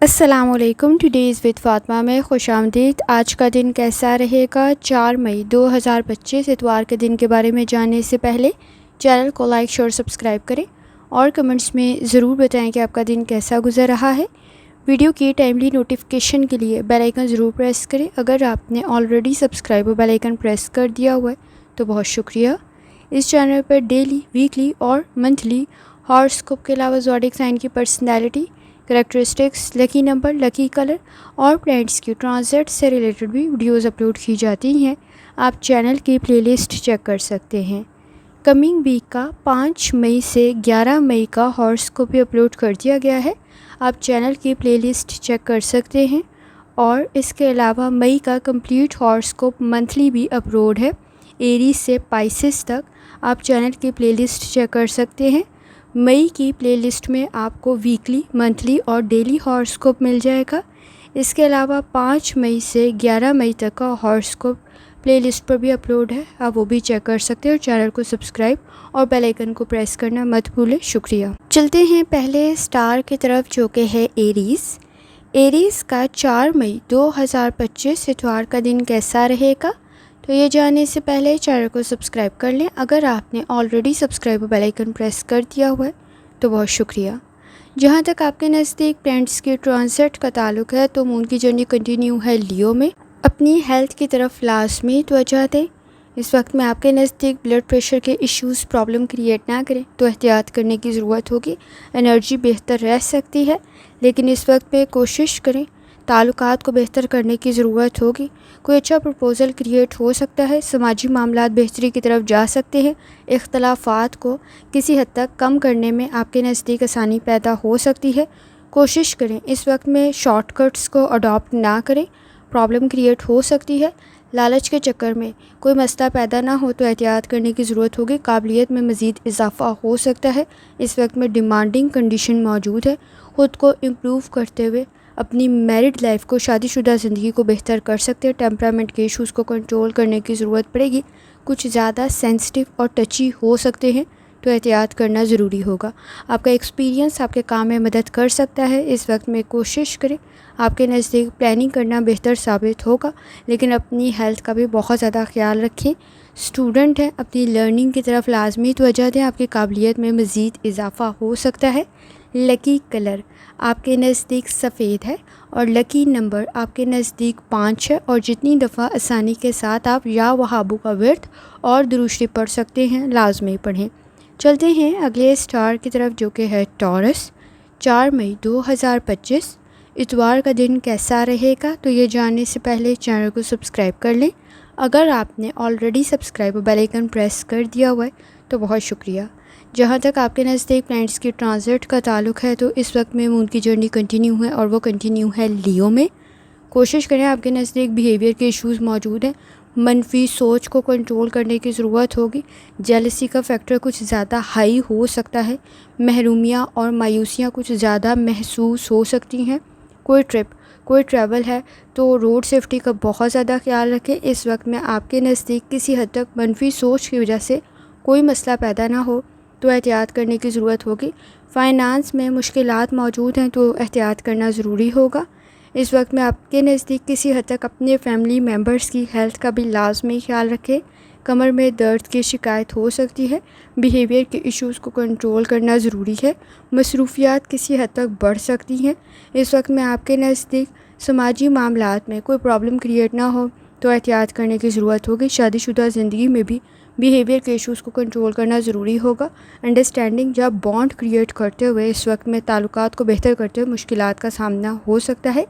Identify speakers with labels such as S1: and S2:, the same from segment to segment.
S1: السلام علیکم. Today's with Fatima میں خوش آمدید. آج کا دن کیسا رہے گا؟ 4 مئی 2025 اتوار کے دن کے بارے میں جاننے سے پہلے چینل کو لائک شیئر سبسکرائب کریں اور کمنٹس میں ضرور بتائیں کہ آپ کا دن کیسا گزر رہا ہے. ویڈیو کی ٹائملی نوٹیفیکیشن کے لیے بیل آئیکن ضرور پریس کریں. اگر آپ نے آلریڈی سبسکرائب اور بیل آئیکن پریس کر دیا ہوا ہے تو بہت شکریہ. اس چینل پر ڈیلی، ویکلی اور منتھلی ہاراسکوپ کے علاوہ زوڈیک سائن کی پرسنالٹی، کریکٹرسٹکس، لکی نمبر، لکی کلر اور پلانٹس کی ٹرانزٹ سے ریلیٹڈ بھی ویڈیوز اپلوڈ کی جاتی ہیں. آپ چینل کی پلے لسٹ چیک کر سکتے ہیں. کمنگ ویک کا 5 مئی سے 11 مئی کا ہاراسکوپ بھی اپلوڈ کر دیا گیا ہے. آپ چینل کی پلے لسٹ چیک کر سکتے ہیں. اور اس کے علاوہ مئی کا کمپلیٹ ہاراسکوپ منتھلی بھی اپلوڈ ہے. ایریز سے پائسس تک آپ چینل کی پلے لسٹ چیک کر سکتے ہیں. مئی کی پلے لسٹ میں آپ کو ویکلی، منتھلی اور ڈیلی ہاراسکوپ مل جائے گا. اس کے علاوہ 5 مئی سے 11 مئی تک کا ہاراسکوپ پلے لسٹ پر بھی اپلوڈ ہے. آپ وہ بھی چیک کر سکتے ہیں اور چینل کو سبسکرائب اور بیل آئیکن کو پریس کرنا مت بھولیں. شکریہ. چلتے ہیں پہلے سٹار کی طرف جو کہ ہے ایریز. ایریز کا 4 مئی 2025 اتوار کا دن کیسا رہے گا؟ تو یہ جاننے سے پہلے چینل کو سبسکرائب کر لیں. اگر آپ نے آلریڈی سبسکرائب اور بیل آئیکن پریس کر دیا ہوا ہے تو بہت شکریہ. جہاں تک آپ کے نزدیک پلانٹس کی ٹرانزٹ کا تعلق ہے تو مون کی جرنی کنٹینیو ہے لیو میں. اپنی ہیلتھ کی طرف لازمی توجہ دیں. اس وقت میں آپ کے نزدیک بلڈ پریشر کے ایشوز پرابلم کریٹ نہ کریں تو احتیاط کرنے کی ضرورت ہوگی. انرجی بہتر رہ سکتی ہے لیکن اس وقت میں کوشش کریں. تعلقات کو بہتر کرنے کی ضرورت ہوگی. کوئی اچھا پروپوزل کریٹ ہو سکتا ہے. سماجی معاملات بہتری کی طرف جا سکتے ہیں. اختلافات کو کسی حد تک کم کرنے میں آپ کے نزدیک آسانی پیدا ہو سکتی ہے. کوشش کریں اس وقت میں شارٹ کٹس کو اڈاپٹ نہ کریں. پرابلم کریٹ ہو سکتی ہے. لالچ کے چکر میں کوئی مسئلہ پیدا نہ ہو تو احتیاط کرنے کی ضرورت ہوگی. قابلیت میں مزید اضافہ ہو سکتا ہے. اس وقت میں ڈیمانڈنگ کنڈیشن موجود ہے. خود کو امپروو کرتے ہوئے اپنی میرڈ لائف کو، شادی شدہ زندگی کو بہتر کر سکتے ہیں. ٹیمپرامنٹ کے ایشوز کو کنٹرول کرنے کی ضرورت پڑے گی. کچھ زیادہ سینسٹیو اور ٹچی ہو سکتے ہیں تو احتیاط کرنا ضروری ہوگا. آپ کا ایکسپیرینس آپ کے کام میں مدد کر سکتا ہے. اس وقت میں کوشش کریں. آپ کے نزدیک پلاننگ کرنا بہتر ثابت ہوگا لیکن اپنی ہیلتھ کا بھی بہت زیادہ خیال رکھیں. اسٹوڈنٹ ہیں، اپنی لرننگ کی طرف لازمی توجہ دیں. آپ کی قابلیت میں مزید اضافہ ہو سکتا ہے. لکی کلر آپ کے نزدیک سفید ہے اور لکی نمبر آپ کے نزدیک 5 ہے. اور جتنی دفعہ آسانی کے ساتھ آپ یا وہابو کا ورد اور درود شریف پڑھ سکتے ہیں لازمی پڑھیں. چلتے ہیں اگلے سٹار کی طرف جو کہ ہے ٹورس. 4 مئی 2025 اتوار کا دن کیسا رہے گا؟ تو یہ جاننے سے پہلے چینل کو سبسکرائب کر لیں. اگر آپ نے آلریڈی سبسکرائب اور بیل آئیکن پریس کر دیا ہوا ہے تو بہت شکریہ. جہاں تک آپ کے نزدیک پلانٹس کی ٹرانزٹ کا تعلق ہے تو اس وقت میں مون کی جرنی کنٹینیو ہے اور وہ کنٹینیو ہے لیو میں. کوشش کریں. آپ کے نزدیک بیہیویئر کے ایشوز موجود ہیں. منفی سوچ کو کنٹرول کرنے کی ضرورت ہوگی. جیلسی کا فیکٹر کچھ زیادہ ہائی ہو سکتا ہے. محرومیاں اور مایوسیاں کچھ زیادہ محسوس ہو سکتی ہیں. کوئی ٹریول ہے تو روڈ سیفٹی کا بہت زیادہ خیال رکھیں. اس وقت میں آپ کے نزدیک کسی حد تک منفی سوچ کی وجہ سے کوئی مسئلہ پیدا نہ ہو تو احتیاط کرنے کی ضرورت ہوگی. فائنانس میں مشکلات موجود ہیں تو احتیاط کرنا ضروری ہوگا. اس وقت میں آپ کے نزدیک کسی حد تک اپنے فیملی ممبرس کی ہیلتھ کا بھی لازمی خیال رکھیں. کمر میں درد کی شکایت ہو سکتی ہے. بیہیویئر کے ایشوز کو کنٹرول کرنا ضروری ہے. مصروفیات کسی حد تک بڑھ سکتی ہیں. اس وقت میں آپ کے نزدیک سماجی معاملات میں کوئی پرابلم کریٹ نہ ہو تو احتیاط کرنے کی ضرورت ہوگی. شادی شدہ زندگی میں بھی بیہیویئر کے ایشوز کو کنٹرول کرنا ضروری ہوگا. انڈرسٹینڈنگ یا بانڈ کریٹ کرتے ہوئے اس وقت میں تعلقات کو بہتر کرتے ہوئے مشکلات کا سامنا ہو سکتا ہے.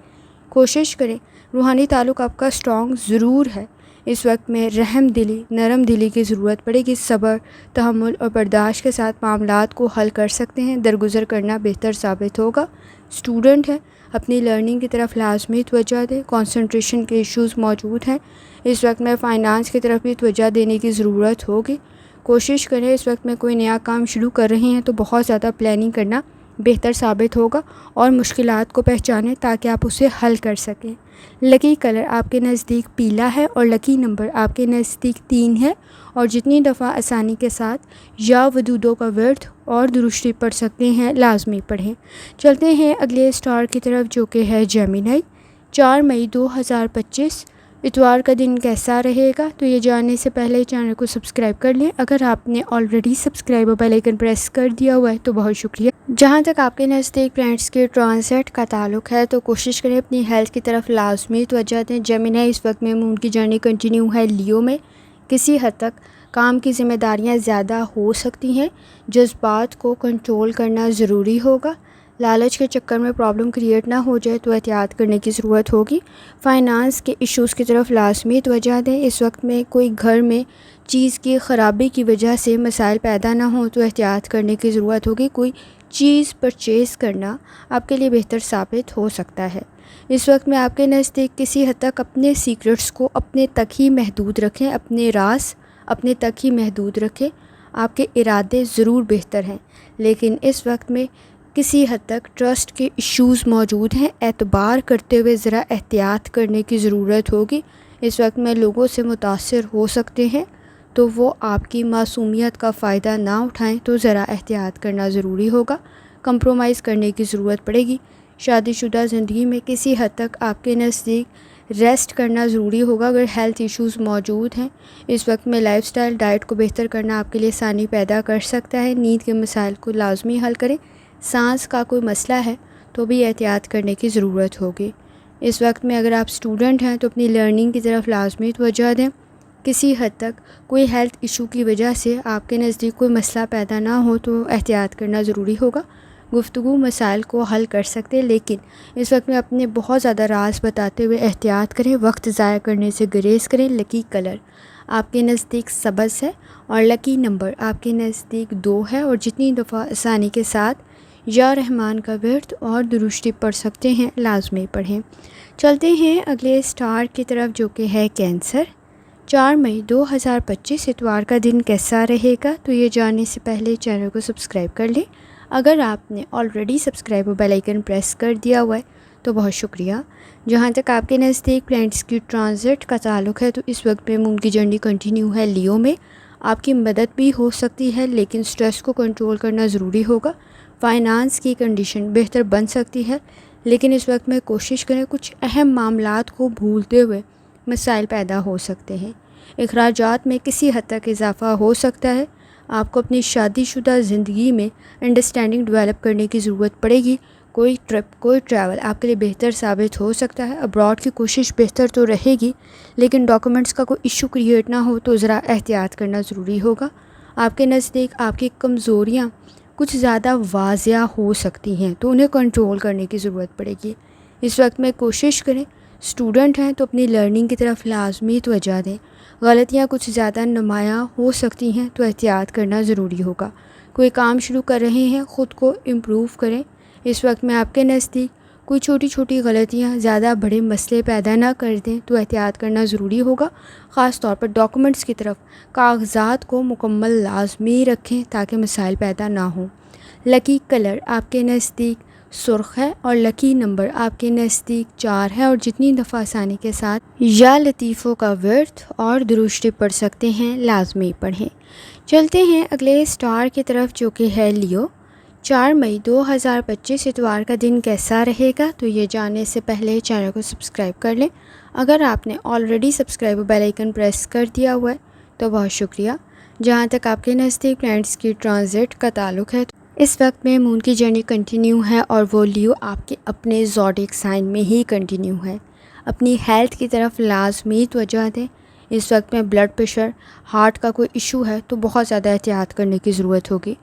S1: کوشش کریں. روحانی تعلق آپ کا اسٹرانگ ضرور ہے. اس وقت میں رحم دلی، نرم دلی کی ضرورت پڑے گی. صبر، تحمل اور برداشت کے ساتھ معاملات کو حل کر سکتے ہیں. درگزر کرنا بہتر ثابت ہوگا. اسٹوڈنٹ ہیں، اپنی لرننگ کی طرف لازمی توجہ دیں. کنسنٹریشن کے ایشوز موجود ہیں. اس وقت میں فائنانس کی طرف بھی توجہ دینے کی ضرورت ہوگی. کوشش کریں. اس وقت میں کوئی نیا کام شروع کر رہے ہیں تو بہت زیادہ پلاننگ کرنا بہتر ثابت ہوگا اور مشکلات کو پہچانیں تاکہ آپ اسے حل کر سکیں۔ لکی کلر آپ کے نزدیک پیلا ہے اور لکی نمبر آپ کے نزدیک 3 ہے، اور جتنی دفعہ آسانی کے ساتھ یا ودودوں کا ورد اور درشتی پڑھ سکتے ہیں لازمی پڑھیں۔ چلتے ہیں اگلے اسٹار کی طرف جو کہ ہے جیمینائی۔ 4 مئی 2025 اتوار کا دن کیسا رہے گا؟ تو یہ جاننے سے پہلے چینل کو سبسکرائب کر لیں۔ اگر آپ نے آلریڈی سبسکرائب اور بیل آئکن پریس کر دیا ہوا ہے تو بہت شکریہ۔ جہاں تک آپ کے نزدیک پلانٹس کے ٹرانزٹ کا تعلق ہے تو کوشش کریں اپنی ہیلتھ کی طرف لازمی توجہ دیں۔ جیمینائی اس وقت میں مون کی جرنی کنٹینیو ہے لیو میں۔ کسی حد تک کام کی ذمہ داریاں زیادہ ہو سکتی ہیں، جذبات کو کنٹرول کرنا ضروری ہوگا۔ لالچ کے چکر میں پرابلم کریٹ نہ ہو جائے تو احتیاط کرنے کی ضرورت ہوگی۔ فائنانس کے ایشوز کی طرف لازمی توجہ دیں۔ اس وقت میں کوئی گھر میں چیز کی خرابی کی وجہ سے مسائل پیدا نہ ہوں تو احتیاط کرنے کی ضرورت ہوگی۔ کوئی چیز پرچیز کرنا آپ کے لیے بہتر ثابت ہو سکتا ہے۔ اس وقت میں آپ کے نزدیک کسی حد تک اپنے سیکرٹس کو اپنے تک ہی محدود رکھیں، اپنے راز اپنے تک ہی محدود رکھیں۔ آپ کے ارادے ضرور بہتر ہیں، لیکن اس وقت میں کسی حد تک ٹرسٹ کے ایشوز موجود ہیں۔ اعتبار کرتے ہوئے ذرا احتیاط کرنے کی ضرورت ہوگی۔ اس وقت میں لوگوں سے متاثر ہو سکتے ہیں تو وہ آپ کی معصومیت کا فائدہ نہ اٹھائیں تو ذرا احتیاط کرنا ضروری ہوگا۔ کمپرومائز کرنے کی ضرورت پڑے گی۔ شادی شدہ زندگی میں کسی حد تک آپ کے نزدیک ریسٹ کرنا ضروری ہوگا اگر ہیلتھ ایشوز موجود ہیں۔ اس وقت میں لائف سٹائل ڈائٹ کو بہتر کرنا آپ کے لیے آسانی پیدا کر سکتا ہے۔ نیند کے مسائل کو لازمی حل کریں۔ سانس کا کوئی مسئلہ ہے تو بھی احتیاط کرنے کی ضرورت ہوگی۔ اس وقت میں اگر آپ اسٹوڈنٹ ہیں تو اپنی لرننگ کی طرف لازمی توجہ دیں۔ کسی حد تک کوئی ہیلتھ ایشو کی وجہ سے آپ کے نزدیک کوئی مسئلہ پیدا نہ ہو تو احتیاط کرنا ضروری ہوگا۔ گفتگو مسائل کو حل کر سکتے، لیکن اس وقت میں اپنے بہت زیادہ راز بتاتے ہوئے احتیاط کریں، وقت ضائع کرنے سے گریز کریں۔ لکی کلر آپ کے نزدیک سبز ہے اور لکی نمبر آپ کے نزدیک 2 ہے، اور جتنی دفعہ آسانی کے ساتھ یا رحمان کا ورد اور درشتی پڑھ سکتے ہیں لازمی پڑھیں۔ چلتے ہیں اگلے اسٹار کی طرف جو کہ ہے کینسر۔ 4 مئی 2025 اتوار کا دن کیسا رہے گا؟ تو یہ جاننے سے پہلے چینل کو سبسکرائب کر لیں۔ اگر آپ نے آلریڈی سبسکرائب اور بیل آئکن پریس کر دیا ہوا ہے تو بہت شکریہ۔ جہاں تک آپ کے نزدیک پلانٹس کی ٹرانزٹ کا تعلق ہے تو اس وقت میں مون کی جرنی کنٹینیو ہے لیو میں۔ آپ کی مدد بھی ہو سکتی ہے، لیکن سٹریس کو کنٹرول کرنا ضروری ہوگا۔ فائنانس کی کنڈیشن بہتر بن سکتی ہے، لیکن اس وقت میں کوشش کریں کچھ اہم معاملات کو بھولتے ہوئے مسائل پیدا ہو سکتے ہیں۔ اخراجات میں کسی حد تک اضافہ ہو سکتا ہے۔ آپ کو اپنی شادی شدہ زندگی میں انڈرسٹینڈنگ ڈیولپ کرنے کی ضرورت پڑے گی۔ کوئی ٹرپ، کوئی ٹریول آپ کے لیے بہتر ثابت ہو سکتا ہے۔ ابراڈ کی کوشش بہتر تو رہے گی، لیکن ڈاکومنٹس کا کوئی ایشو کریٹ نہ ہو تو ذرا احتیاط کرنا ضروری ہوگا۔ آپ کے نزدیک آپ کی کمزوریاں کچھ زیادہ واضح ہو سکتی ہیں تو انہیں کنٹرول کرنے کی ضرورت پڑے گی۔ اس وقت میں کوشش کریں، اسٹوڈنٹ ہیں تو اپنی لرننگ کی طرف لازمی توجہ دیں۔ غلطیاں کچھ زیادہ نمایاں ہو سکتی ہیں تو احتیاط کرنا ضروری ہوگا۔ کوئی کام شروع کر رہے ہیں، خود کو امپروو کریں۔ اس وقت میں آپ کے نزدیک کوئی چھوٹی چھوٹی غلطیاں زیادہ بڑے مسئلے پیدا نہ کر دیں تو احتیاط کرنا ضروری ہوگا۔ خاص طور پر ڈاکومنٹس کی طرف کاغذات کو مکمل لازمی رکھیں تاکہ مسائل پیدا نہ ہوں۔ لکی کلر آپ کے نزدیک سرخ ہے اور لکی نمبر آپ کے نزدیک 4 ہے، اور جتنی دفعہ آسانی کے ساتھ یا لطیفوں کا ورد اور درشتی پڑھ سکتے ہیں لازمی پڑھیں۔ چلتے ہیں اگلے اسٹار کی طرف جو کہ ہے لیو۔ 4 مئی 2025 اتوار کا دن کیسا رہے گا؟ تو یہ جاننے سے پہلے چینل کو سبسکرائب کر لیں۔ اگر آپ نے آلریڈی سبسکرائب اور بیل آئکن پریس کر دیا ہوا ہے تو بہت شکریہ۔ جہاں تک آپ کے نزدیک پلانٹس کی ٹرانزٹ کا تعلق ہے اس وقت میں مون کی جرنی کنٹینیو ہے، اور وہ لیو آپ کے اپنے زوڈیک سائن میں ہی کنٹینیو ہے۔ اپنی ہیلتھ کی طرف لازمی توجہ دیں۔ اس وقت میں بلڈ پریشر، ہارٹ کا کوئی ایشو ہے تو بہت زیادہ احتیاط کرنے کی ضرورت ہوگی۔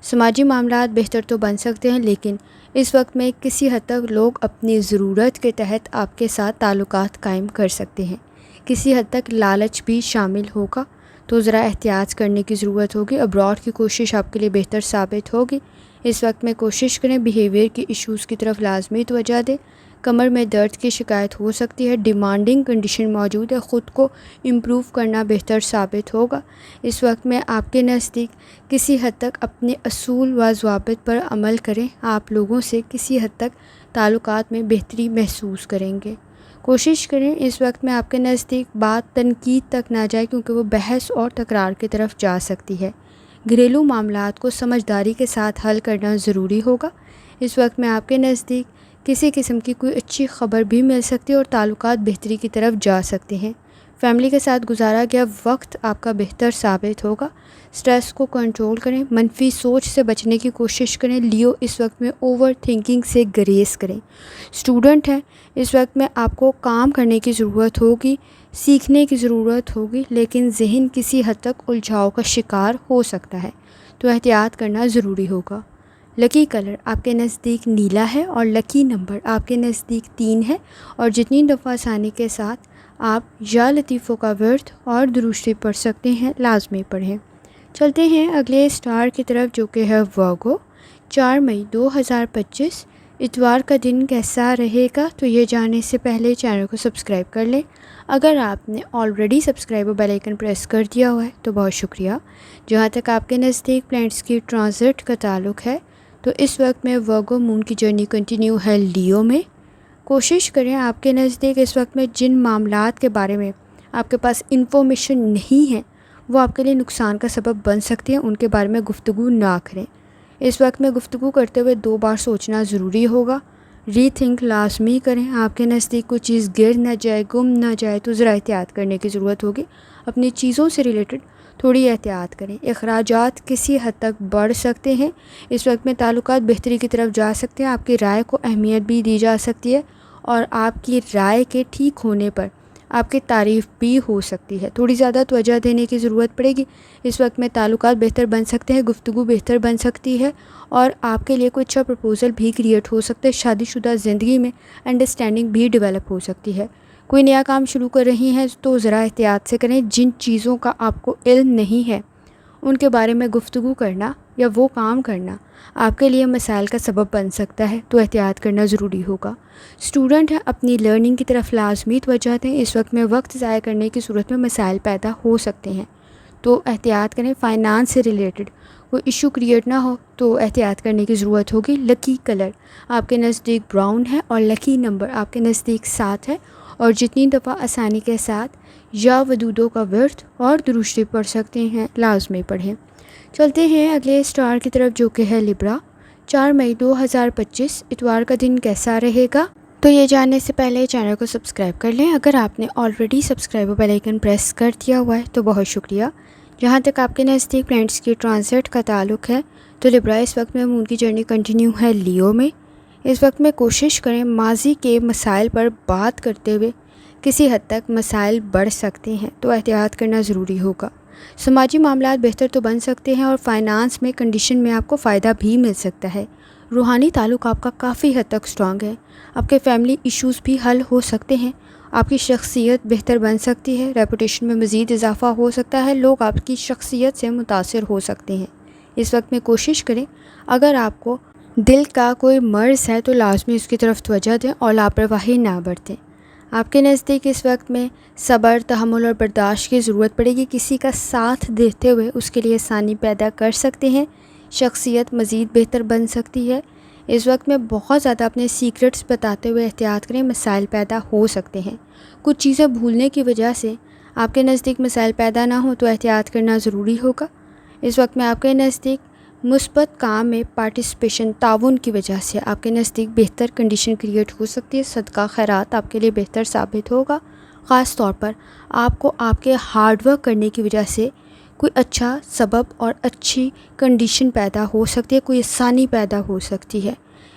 S1: سماجی معاملات بہتر تو بن سکتے ہیں، لیکن اس وقت میں کسی حد تک لوگ اپنی ضرورت کے تحت آپ کے ساتھ تعلقات قائم کر سکتے ہیں۔ کسی حد تک لالچ بھی شامل ہوگا تو ذرا احتیاط کرنے کی ضرورت ہوگی۔ ابراڈ کی کوشش آپ کے لیے بہتر ثابت ہوگی۔ اس وقت میں کوشش کریں بیہیویئر کی ایشوز کی طرف لازمی توجہ دیں۔ کمر میں درد کی شکایت ہو سکتی ہے، ڈیمانڈنگ کنڈیشن موجود ہے، خود کو امپروو کرنا بہتر ثابت ہوگا۔ اس وقت میں آپ کے نزدیک کسی حد تک اپنے اصول و ضوابط پر عمل کریں۔ آپ لوگوں سے کسی حد تک تعلقات میں بہتری محسوس کریں گے۔ کوشش کریں اس وقت میں آپ کے نزدیک بات تنقید تک نہ جائے، کیونکہ وہ بحث اور تکرار کی طرف جا سکتی ہے۔ گھریلو معاملات کو سمجھداری کے ساتھ حل کرنا ضروری ہوگا۔ اس وقت میں آپ کے نزدیک کسی قسم کی کوئی اچھی خبر بھی مل سکتی ہے اور تعلقات بہتری کی طرف جا سکتے ہیں۔ فیملی کے ساتھ گزارا گیا وقت آپ کا بہتر ثابت ہوگا۔ سٹریس کو کنٹرول کریں، منفی سوچ سے بچنے کی کوشش کریں۔ لیو اس وقت میں اوور تھنکنگ سے گریز کریں۔ اسٹوڈنٹ ہیں، اس وقت میں آپ کو کام کرنے کی ضرورت ہوگی، سیکھنے کی ضرورت ہوگی، لیکن ذہن کسی حد تک الجھاؤ کا شکار ہو سکتا ہے، تو احتیاط کرنا ضروری ہوگا۔ لکی کلر آپ کے نزدیک نیلا ہے اور لکی نمبر آپ کے نزدیک 3 ہے، اور جتنی دفعہ آسانی کے ساتھ آپ یا لطیفوں کا ورد اور درشتی پڑھ سکتے ہیں لازمی پڑھیں۔ چلتے ہیں اگلے اسٹار کی طرف جو کہ ہے ورگو۔ 4 مئی 2025 اتوار کا دن کیسا رہے گا؟ تو یہ جاننے سے پہلے چینل کو سبسکرائب کر لیں۔ اگر آپ نے آلریڈی سبسکرائب اور بیل آئیکن پریس کر دیا ہوا ہے تو بہت شکریہ۔ جہاں تک آپ کے نزدیک پلانٹس کی ٹرانزٹ کا تعلق ہے تو اس وقت میں ورگو مون کی جرنی کنٹینیو ہے لیو میں۔ کوشش کریں آپ کے نزدیک اس وقت میں جن معاملات کے بارے میں آپ کے پاس انفارمیشن نہیں ہے وہ آپ کے لیے نقصان کا سبب بن سکتی ہیں، ان کے بارے میں گفتگو نہ کریں۔ اس وقت میں گفتگو کرتے ہوئے 2 بار سوچنا ضروری ہوگا۔ ری تھنک لازمی کریں۔ آپ کے نزدیک کوئی چیز گر نہ جائے، گم نہ جائے، تو ذرا احتیاط کرنے کی ضرورت ہوگی۔ اپنی چیزوں سے ریلیٹڈ تھوڑی احتیاط کریں۔ اخراجات کسی حد تک بڑھ سکتے ہیں۔ اس وقت میں تعلقات بہتری کی طرف جا سکتے ہیں۔ آپ کی رائے کو اہمیت بھی دی جا سکتی ہے اور آپ کی رائے کے ٹھیک ہونے پر آپ کی تعریف بھی ہو سکتی ہے۔ تھوڑی زیادہ توجہ دینے کی ضرورت پڑے گی۔ اس وقت میں تعلقات بہتر بن سکتے ہیں، گفتگو بہتر بن سکتی ہے اور آپ کے لیے کوئی اچھا پرپوزل بھی کریٹ ہو سکتا ہے۔ شادی شدہ زندگی میں انڈرسٹینڈنگ بھی ڈیولپ ہو سکتی ہے۔ کوئی نیا کام شروع کر رہی ہیں تو ذرا احتیاط سے کریں۔ جن چیزوں کا آپ کو علم نہیں ہے ان کے بارے میں گفتگو کرنا یا وہ کام کرنا آپ کے لیے مسائل کا سبب بن سکتا ہے، تو احتیاط کرنا ضروری ہوگا۔ اسٹوڈنٹ ہیں، اپنی لرننگ کی طرف لازمی توجہ دیں۔ اس وقت میں وقت ضائع کرنے کی صورت میں مسائل پیدا ہو سکتے ہیں، تو احتیاط کریں۔ فائنانس سے ریلیٹڈ کوئی ایشو کریٹ نہ ہو تو احتیاط کرنے کی ضرورت ہوگی۔ لکی کلر آپ کے نزدیک براؤن ہے اور لکی نمبر آپ کے نزدیک 7 ہے، اور جتنی دفعہ آسانی کے ساتھ یا ودودوں کا ورد اور درشتی پڑھ سکتے ہیں لازمی پڑھیں۔ چلتے ہیں اگلے اسٹار کی طرف جو کہ ہے لبرا۔ 4 مئی 2025 اتوار کا دن کیسا رہے گا؟ تو یہ جاننے سے پہلے چینل کو سبسکرائب کر لیں۔ اگر آپ نے آلریڈی سبسکرائب اور بیل آئیکن پریس کر دیا ہوا ہے تو بہت شکریہ۔ جہاں تک آپ کے نزدیک پلانٹس کی ٹرانزٹ کا تعلق ہے تو لبرا اس وقت میں مون کی جرنی کنٹینیو ہے لیو میں۔ اس وقت میں کوشش کریں ماضی کے مسائل پر بات کرتے ہوئے کسی حد تک مسائل بڑھ سکتے ہیں، تو احتیاط کرنا ضروری ہوگا۔ سماجی معاملات بہتر تو بن سکتے ہیں اور فائنانس میں کنڈیشن میں آپ کو فائدہ بھی مل سکتا ہے۔ روحانی تعلق آپ کا کافی حد تک سٹرانگ ہے۔ آپ کے فیملی ایشوز بھی حل ہو سکتے ہیں۔ آپ کی شخصیت بہتر بن سکتی ہے۔ ریپوٹیشن میں مزید اضافہ ہو سکتا ہے۔ لوگ آپ کی شخصیت سے متاثر ہو سکتے ہیں۔ اس وقت میں کوشش کریں اگر آپ کو دل کا کوئی مرض ہے تو لازمی اس کی طرف توجہ دیں اور لاپرواہی نہ برتیں۔ آپ کے نزدیک اس وقت میں صبر، تحمل اور برداشت کی ضرورت پڑے گی۔ کسی کا ساتھ دیتے ہوئے اس کے لیے آسانی پیدا کر سکتے ہیں۔ شخصیت مزید بہتر بن سکتی ہے۔ اس وقت میں بہت زیادہ اپنے سیکرٹس بتاتے ہوئے احتیاط کریں، مسائل پیدا ہو سکتے ہیں۔ کچھ چیزیں بھولنے کی وجہ سے آپ کے نزدیک مسائل پیدا نہ ہوں تو احتیاط کرنا ضروری ہوگا۔ اس وقت میں آپ کے نزدیک مثبت کام میں پارٹیسپیشن، تعاون کی وجہ سے آپ کے نزدیک بہتر کنڈیشن کریٹ ہو سکتی ہے۔ صدقہ خیرات آپ کے لیے بہتر ثابت ہوگا۔ خاص طور پر آپ کو آپ کے ہارڈ ورک کرنے کی وجہ سے کوئی اچھا سبب اور اچھی کنڈیشن پیدا ہو سکتی ہے، کوئی آسانی پیدا ہو سکتی ہے۔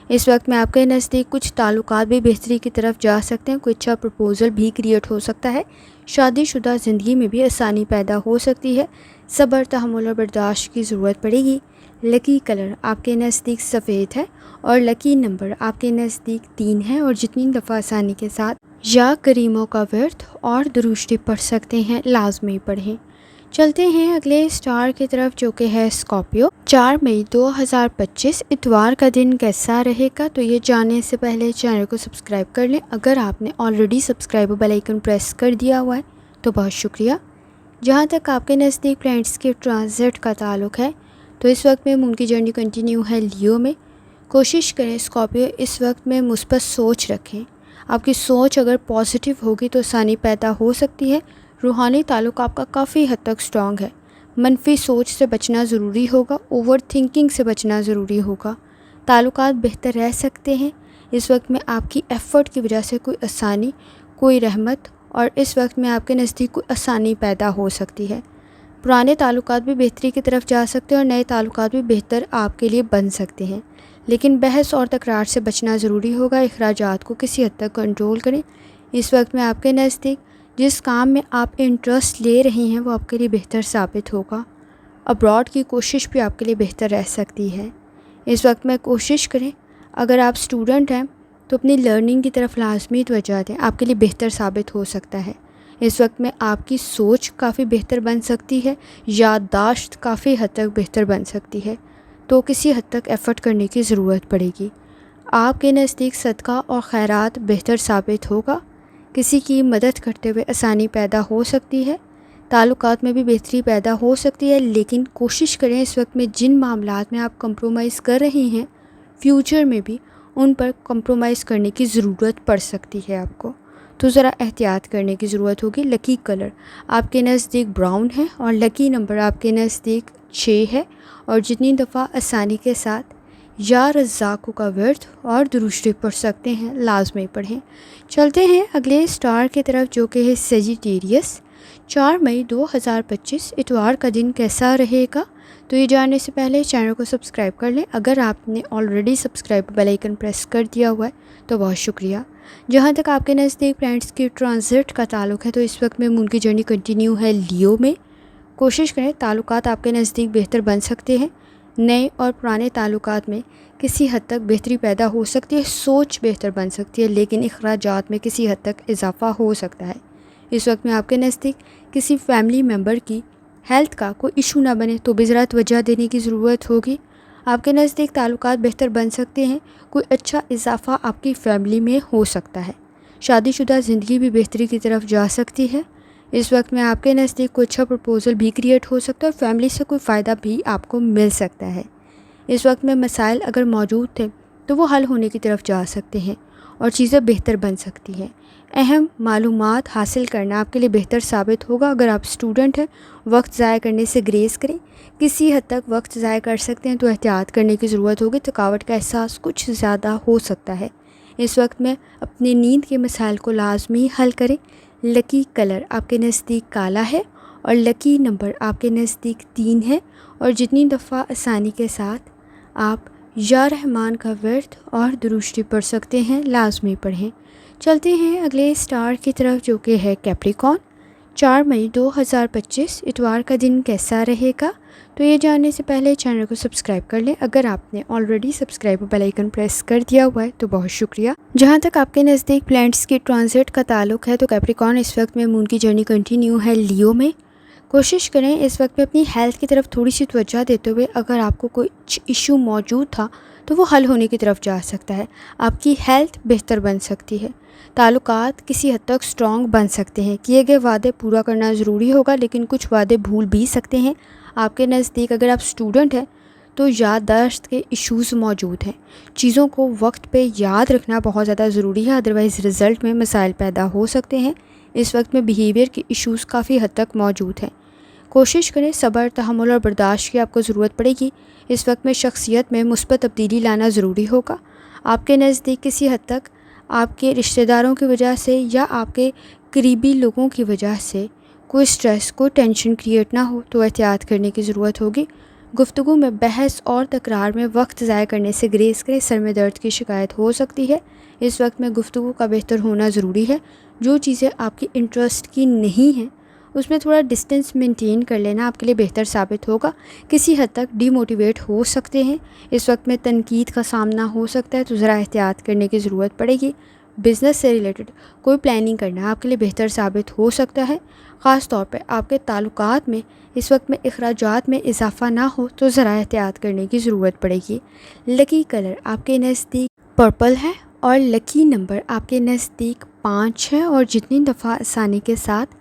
S1: اس وقت میں آپ کے نزدیک کچھ تعلقات بھی بہتری کی طرف جا سکتے ہیں، کوئی اچھا پرپوزل بھی کریٹ ہو سکتا ہے۔ شادی شدہ زندگی میں بھی آسانی پیدا ہو سکتی ہے۔ صبر، تحمل اور برداشت کی ضرورت پڑے گی۔ لکی کلر آپ کے نزدیک سفید ہے اور لکی نمبر آپ کے نزدیک 3 ہے، اور جتنی دفعہ آسانی کے ساتھ یا کریموں کا ورد اور درشتی پڑھ سکتے ہیں لازمی پڑھیں۔ چلتے ہیں اگلے اسٹار کی طرف جو کہ ہے اسکارپیو۔ 4 مئی 2025 اتوار کا دن کیسا رہے گا؟ تو یہ جاننے سے پہلے چینل کو سبسکرائب کر لیں۔ اگر آپ نے already subscribe bell icon press کر دیا ہوا ہے تو بہت شکریہ۔ جہاں تک آپ کے نزدیک پلانٹس کے ٹرانزٹ کا تعلق ہے تو اس وقت میں مون کی جرنی کنٹینیو ہے لیو میں۔ کوشش کریں اسکارپیو اس وقت میں مثبت سوچ رکھیں۔ آپ کی سوچ اگر پازیٹیو ہوگی تو آسانی پیدا ہو سکتی ہے۔ روحانی تعلق آپ کا کافی حد تک سٹرانگ ہے۔ منفی سوچ سے بچنا ضروری ہوگا، اوور تھنکنگ سے بچنا ضروری ہوگا۔ تعلقات بہتر رہ سکتے ہیں۔ اس وقت میں آپ کی ایفرٹ کی وجہ سے کوئی آسانی، کوئی رحمت اور اس وقت میں آپ کے نزدیک کوئی آسانی پیدا ہو سکتی ہے۔ پرانے تعلقات بھی بہتری کی طرف جا سکتے ہیں اور نئے تعلقات بھی بہتر آپ کے لیے بن سکتے ہیں، لیکن بحث اور تکرار سے بچنا ضروری ہوگا۔ اخراجات کو کسی حد تک کنٹرول کریں۔ اس وقت میں آپ کے نزدیک جس کام میں آپ انٹرسٹ لے رہے ہیں وہ آپ کے لیے بہتر ثابت ہوگا۔ ابراڈ کی کوشش بھی آپ کے لیے بہتر رہ سکتی ہے۔ اس وقت میں کوشش کریں، اگر آپ اسٹوڈنٹ ہیں تو اپنی لرننگ کی طرف لازمی توجہ دیں، آپ کے لیے بہتر ثابت ہو سکتا ہے۔ اس وقت میں آپ کی سوچ کافی بہتر بن سکتی ہے، یادداشت کافی حد تک بہتر بن سکتی ہے، تو کسی حد تک ایفرٹ کرنے کی ضرورت پڑے گی۔ آپ کے نزدیک صدقہ اور خیرات بہتر ثابت ہوگا۔ کسی کی مدد کرتے ہوئے آسانی پیدا ہو سکتی ہے۔ تعلقات میں بھی بہتری پیدا ہو سکتی ہے، لیکن کوشش کریں اس وقت میں جن معاملات میں آپ کمپرومائز کر رہے ہیں فیوچر میں بھی ان پر کمپرومائز کرنے کی ضرورت پڑ سکتی ہے آپ کو، تو ذرا احتیاط کرنے کی ضرورت ہوگی۔ لکی کلر آپ کے نزدیک براؤن ہے اور لکی نمبر آپ کے نزدیک 6 ہے، اور جتنی دفعہ آسانی کے ساتھ یا رزاقوں کا ورد اور درود شریف پڑھ سکتے ہیں لازمی پڑھیں۔ چلتے ہیں اگلے اسٹار کی طرف جو کہ ہے سیجیٹیریس۔ 4 مئی 2025 اتوار کا دن کیسا رہے گا؟ تو یہ جاننے سے پہلے چینل کو سبسکرائب کر لیں۔ اگر آپ نے already subscribe bell icon press کر دیا ہوا ہے تو بہت شکریہ۔ جہاں تک آپ کے نزدیک پلانٹس کی ٹرانزٹ کا تعلق ہے تو اس وقت میں مون کی جرنی کنٹینیو ہے لیو میں۔ کوشش کریں، تعلقات آپ کے نزدیک بہتر بن سکتے ہیں۔ نئے اور پرانے تعلقات میں کسی حد تک بہتری پیدا ہو سکتی ہے، سوچ بہتر بن سکتی ہے، لیکن اخراجات میں کسی حد تک اضافہ ہو سکتا ہے۔ اس وقت میں آپ کے نزدیک کسی فیملی ممبر کی ہیلتھ کا کوئی ایشو نہ بنے تو بھی ذرا توجہ دینے کی ضرورت ہوگی۔ آپ کے نزدیک تعلقات بہتر بن سکتے ہیں، کوئی اچھا اضافہ آپ کی فیملی میں ہو سکتا ہے۔ شادی شدہ زندگی بھی بہتری کی طرف جا سکتی ہے۔ اس وقت میں آپ کے نزدیک کوئی اچھا پرپوزل بھی کریٹ ہو سکتا ہے اور فیملی سے کوئی فائدہ بھی آپ کو مل سکتا ہے۔ اس وقت میں مسائل اگر موجود تھے تو وہ حل ہونے کی طرف جا سکتے ہیں اور چیزیں بہتر بن سکتی ہیں۔ اہم معلومات حاصل کرنا آپ کے لیے بہتر ثابت ہوگا۔ اگر آپ اسٹوڈنٹ ہیں وقت ضائع کرنے سے گریز کریں۔ کسی حد تک وقت ضائع کر سکتے ہیں تو احتیاط کرنے کی ضرورت ہوگی، تھکاوٹ کا احساس کچھ زیادہ ہو سکتا ہے۔ اس وقت میں اپنی نیند کے مسائل کو لازمی حل کریں۔ لکی کلر آپ کے نزدیک کالا ہے اور لکی نمبر آپ کے نزدیک 3 ہے، اور جتنی دفعہ آسانی کے ساتھ آپ یا رحمان کا ورد اور درود شریف پڑھ سکتے ہیں لازمی پڑھیں۔ چلتے ہیں اگلے اسٹار کی طرف جو کہ ہے کیپریکون۔ 4 مئی 2025 اتوار کا دن کیسا رہے گا؟ تو یہ جاننے سے پہلے چینل کو سبسکرائب کر لیں۔ اگر آپ نے already subscribe bell icon press کر دیا ہوا ہے تو بہت شکریہ۔ جہاں تک آپ کے نزدیک پلانٹس کی ٹرانزٹ کا تعلق ہے تو کیپریکون اس وقت میں مون کی جرنی کنٹینیو ہے لیو میں۔ کوشش کریں اس وقت میں اپنی ہیلتھ کی طرف تھوڑی سی توجہ دیتے ہوئے، اگر آپ کو کوئی ایشو موجود تھا تو وہ حل ہونے کی طرف جا سکتا ہے۔ آپ کی ہیلتھ بہتر بن سکتی ہے۔ تعلقات کسی حد تک سٹرانگ بن سکتے ہیں۔ کیے گئے وعدے پورا کرنا ضروری ہوگا، لیکن کچھ وعدے بھول بھی سکتے ہیں۔ آپ کے نزدیک اگر آپ اسٹوڈنٹ ہیں تو یادداشت کے ایشوز موجود ہیں۔ چیزوں کو وقت پہ یاد رکھنا بہت زیادہ ضروری ہے، ادروائز رزلٹ میں مسائل پیدا ہو سکتے ہیں۔ اس وقت میں بیہیویئر کے ایشوز کافی حد تک موجود ہیں۔ کوشش کریں، صبر، تحمل اور برداشت کی آپ کو ضرورت پڑے گی۔ اس وقت میں شخصیت میں مثبت تبدیلی لانا ضروری ہوگا۔ آپ کے نزدیک کسی حد تک آپ کے رشتہ داروں کی وجہ سے یا آپ کے قریبی لوگوں کی وجہ سے کوئی سٹریس، کوئی ٹینشن کریٹ نہ ہو تو احتیاط کرنے کی ضرورت ہوگی۔ گفتگو میں بحث اور تکرار میں وقت ضائع کرنے سے گریز کریں، سر میں درد کی شکایت ہو سکتی ہے۔ اس وقت میں گفتگو کا بہتر ہونا ضروری ہے۔ جو چیزیں آپ کی انٹرسٹ کی نہیں ہیں اس میں تھوڑا ڈسٹینس مینٹین کر لینا آپ کے لیے بہتر ثابت ہوگا۔ کسی حد تک ڈی موٹیویٹ ہو سکتے ہیں۔ اس وقت میں تنقید کا سامنا ہو سکتا ہے تو ذرا احتیاط کرنے کی ضرورت پڑے گی۔ بزنس سے ریلیٹڈ کوئی پلاننگ کرنا آپ کے لیے بہتر ثابت ہو سکتا ہے، خاص طور پہ آپ کے تعلقات میں اس وقت میں اخراجات میں اضافہ نہ ہو تو ذرا احتیاط کرنے کی ضرورت پڑے گی۔ لکی کلر آپ کے نزدیک پرپل ہے اور لکی نمبر آپ کے نزدیک 5 ہے، اور جتنی دفعہ آسانی کے ساتھ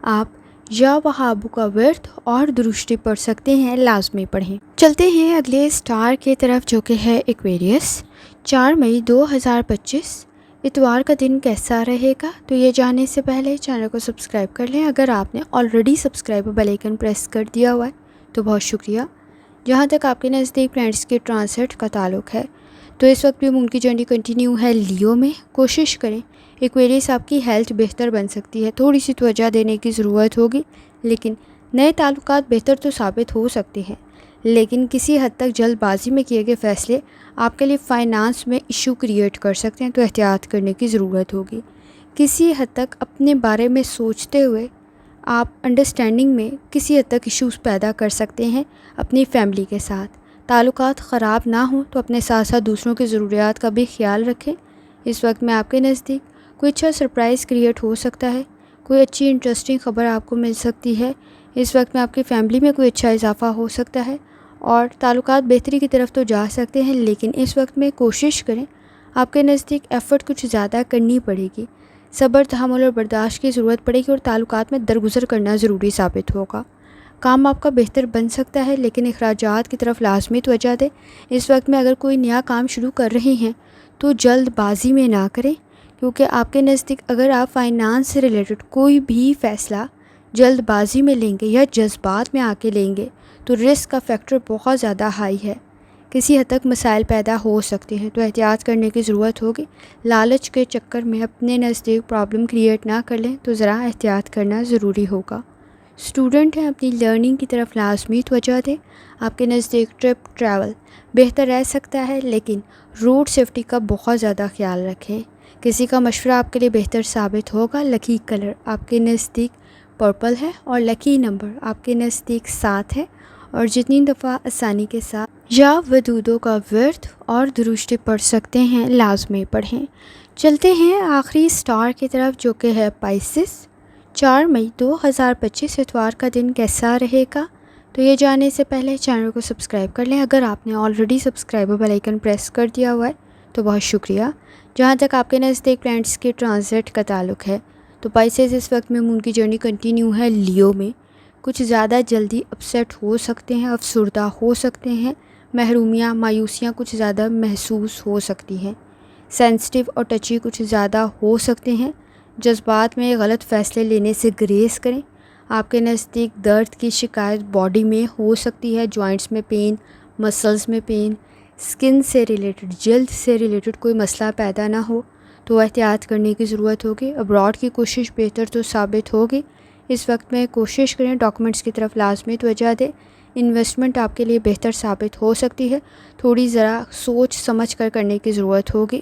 S1: آپ یا وہابو کا ورد اور درشتی پڑھ سکتے ہیں لازمی پڑھیں۔ چلتے ہیں اگلے سٹار کی طرف جو کہ ہے ایکویریس۔ 4 مئی 2025 اتوار کا دن کیسا رہے گا؟ تو یہ جاننے سے پہلے چینل کو سبسکرائب کر لیں۔ اگر آپ نے already subscribe bell icon press کر دیا ہوا ہے تو بہت شکریہ۔ جہاں تک آپ کے نزدیک پلانٹس کے ٹرانسٹ کا تعلق ہے تو اس وقت بھی ان کی جرنی کنٹینیو ہے لیو میں۔ کوشش کریں ایکویریس آپ کی ہیلتھ بہتر بن سکتی ہے، تھوڑی سی توجہ دینے کی ضرورت ہوگی، لیکن نئے تعلقات بہتر تو ثابت ہو سکتے ہیں، لیکن کسی حد تک جلد بازی میں کیے گئے فیصلے آپ کے لیے فائنانس میں ایشو کریٹ کر سکتے ہیں، تو احتیاط کرنے کی ضرورت ہوگی۔ کسی حد تک اپنے بارے میں سوچتے ہوئے آپ انڈرسٹینڈنگ میں کسی حد تک ایشوز پیدا کر سکتے ہیں اپنی فیملی کے ساتھ۔ تعلقات خراب نہ ہوں تو اپنے ساتھ ساتھ دوسروں کی ضروریات کا بھی خیال رکھیں۔ اس وقت میں آپ کے نزدیک کوئی اچھا سرپرائز کریٹ ہو سکتا ہے، کوئی اچھی انٹرسٹنگ خبر آپ کو مل سکتی ہے۔ اس وقت میں آپ کی فیملی میں کوئی اچھا اضافہ ہو سکتا ہے اور تعلقات بہتری کی طرف تو جا سکتے ہیں، لیکن اس وقت میں کوشش کریں آپ کے نزدیک ایفرٹ کچھ زیادہ کرنی پڑے گی، صبر تحمل اور برداشت کی ضرورت پڑے گی، اور تعلقات میں درگزر کرنا ضروری ثابت ہوگا۔ کام آپ کا بہتر بن سکتا ہے لیکن اخراجات کی طرف لازمی توجہ دیں۔ اس وقت میں اگر کوئی نیا کام شروع کر رہے ہیں تو جلد بازی میں نہ کریں، کیونکہ آپ کے نزدیک اگر آپ فائنانس سے ریلیٹڈ کوئی بھی فیصلہ جلد بازی میں لیں گے یا جذبات میں آ کے لیں گے تو رسک کا فیکٹر بہت زیادہ ہائی ہے، کسی حد تک مسائل پیدا ہو سکتے ہیں، تو احتیاط کرنے کی ضرورت ہوگی۔ لالچ کے چکر میں اپنے نزدیک پرابلم کریٹ نہ کر لیں تو ذرا احتیاط کرنا ضروری ہوگا۔ اسٹوڈنٹ ہیں اپنی لرننگ کی طرف لازمی توجہ دیں۔ آپ کے نزدیک ٹریول بہتر رہ سکتا ہے، لیکن روڈ سیفٹی کا بہت زیادہ خیال رکھیں۔ کسی کا مشورہ آپ کے لیے بہتر ثابت ہوگا۔ لکی کلر آپ کے نزدیک پرپل ہے اور لکی نمبر آپ کے نزدیک 7 ہے، اور جتنی دفعہ آسانی کے ساتھ یا ودودوں کا ورد اور درشتی پڑھ سکتے ہیں لازمی پڑھیں۔ چلتے ہیں آخری سٹار کی طرف جو کہ ہے پائسس۔ 4 مئی 2025 اتوار کا دن کیسا رہے گا؟ تو یہ جاننے سے پہلے چینل کو سبسکرائب کر لیں۔ اگر آپ نے already subscribe bell icon press کر دیا ہوا ہے تو بہت شکریہ۔ جہاں تک آپ کے نزدیک پلانٹس کے ٹرانزٹ کا تعلق ہے تو پائسس اس وقت میں ان کی جرنی کنٹینیو ہے لیو میں۔ کچھ زیادہ جلدی اپسیٹ ہو سکتے ہیں، افسردہ ہو سکتے ہیں، محرومیاں مایوسیاں کچھ زیادہ محسوس ہو سکتی ہیں، سینسٹیو اور ٹچی کچھ زیادہ ہو سکتے ہیں۔ جذبات میں غلط فیصلے لینے سے گریز کریں۔ آپ کے نزدیک درد کی شکایت باڈی میں ہو سکتی ہے، جوائنٹس میں پین، مسلز میں پین، سکن سے ریلیٹڈ جلد سے ریلیٹڈ کوئی مسئلہ پیدا نہ ہو تو احتیاط کرنے کی ضرورت ہوگی۔ ابراڈ کی کوشش بہتر تو ثابت ہوگی۔ اس وقت میں کوشش کریں ڈاکومنٹس کی طرف لازمی توجہ دیں۔ انویسٹمنٹ آپ کے لیے بہتر ثابت ہو سکتی ہے، تھوڑی ذرا سوچ سمجھ کر کرنے کی ضرورت ہوگی۔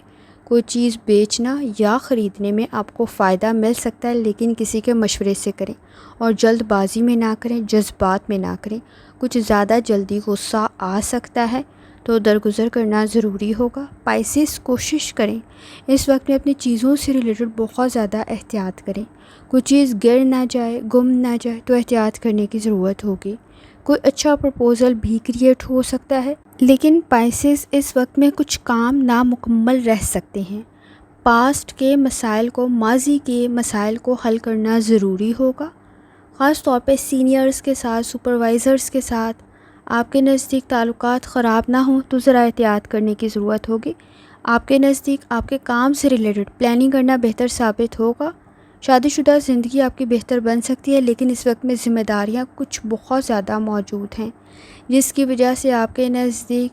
S1: کوئی چیز بیچنا یا خریدنے میں آپ کو فائدہ مل سکتا ہے، لیکن کسی کے مشورے سے کریں اور جلد بازی میں نہ کریں، جذبات میں نہ کریں۔ کچھ زیادہ جلدی غصہ آ سکتا ہے تو درگزر کرنا ضروری ہوگا۔ پائسس کوشش کریں اس وقت میں اپنی چیزوں سے ریلیٹڈ بہت زیادہ احتیاط کریں، کوئی چیز گر نہ جائے، گم نہ جائے تو احتیاط کرنے کی ضرورت ہوگی۔ کوئی اچھا پرپوزل بھی کریٹ ہو سکتا ہے، لیکن پائسس اس وقت میں کچھ کام نامکمل رہ سکتے ہیں۔ پاسٹ کے مسائل کو، ماضی کے مسائل کو حل کرنا ضروری ہوگا، خاص طور پہ سینئرز کے ساتھ، سپروائزرز کے ساتھ۔ آپ کے نزدیک تعلقات خراب نہ ہوں تو ذرا احتیاط کرنے کی ضرورت ہوگی۔ آپ کے نزدیک آپ کے کام سے ریلیٹڈ پلاننگ کرنا بہتر ثابت ہوگا۔ شادی شدہ زندگی آپ کی بہتر بن سکتی ہے، لیکن اس وقت میں ذمہ داریاں کچھ بہت زیادہ موجود ہیں، جس کی وجہ سے آپ کے نزدیک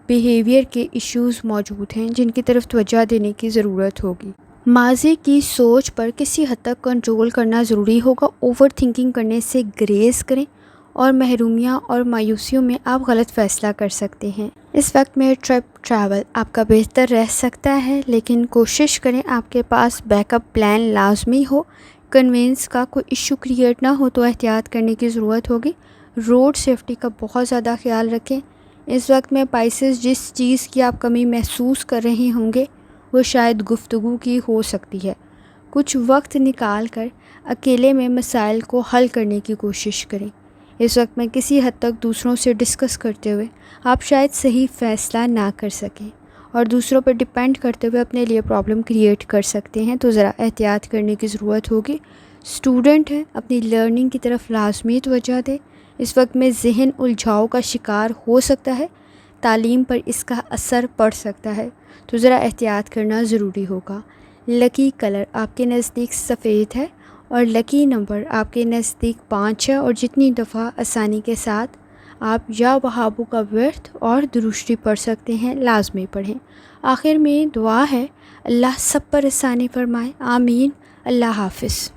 S1: بیہیویئر کے ایشوز موجود ہیں جن کی طرف توجہ دینے کی ضرورت ہوگی۔ ماضی کی سوچ پر کسی حد تک کنٹرول کرنا ضروری ہوگا۔ اوور تھنکنگ کرنے سے گریز کریں، اور محرومیاں اور مایوسیوں میں آپ غلط فیصلہ کر سکتے ہیں۔ اس وقت میں ٹریول آپ کا بہتر رہ سکتا ہے، لیکن کوشش کریں آپ کے پاس بیک اپ پلان لازمی ہو۔ کنوینس کا کوئی ایشو کریٹ نہ ہو تو احتیاط کرنے کی ضرورت ہوگی۔ روڈ سیفٹی کا بہت زیادہ خیال رکھیں۔ اس وقت میں پائسس جس چیز کی آپ کمی محسوس کر رہے ہوں گے وہ شاید گفتگو کی ہو سکتی ہے۔ کچھ وقت نکال کر اکیلے میں مسائل کو حل کرنے کی کوشش کریں۔ اس وقت میں کسی حد تک دوسروں سے ڈسکس کرتے ہوئے آپ شاید صحیح فیصلہ نہ کر سکیں اور دوسروں پر ڈپینڈ کرتے ہوئے اپنے لیے پرابلم کریٹ کر سکتے ہیں، تو ذرا احتیاط کرنے کی ضرورت ہوگی۔ اسٹوڈنٹ ہے، اپنی لرننگ کی طرف لازمی توجہ دے۔ اس وقت میں ذہن الجھاؤ کا شکار ہو سکتا ہے، تعلیم پر اس کا اثر پڑ سکتا ہے، تو ذرا احتیاط کرنا ضروری ہوگا۔ لکی کلر آپ کے نزدیک سفید ہے اور لکی نمبر آپ کے نزدیک 5 ہے، اور جتنی دفعہ آسانی کے ساتھ آپ یا وہابوں کا ورد اور درود شریف پڑھ سکتے ہیں لازمی پڑھیں۔ آخر میں دعا ہے، اللہ سب پر آسانی فرمائے، آمین۔ اللہ حافظ۔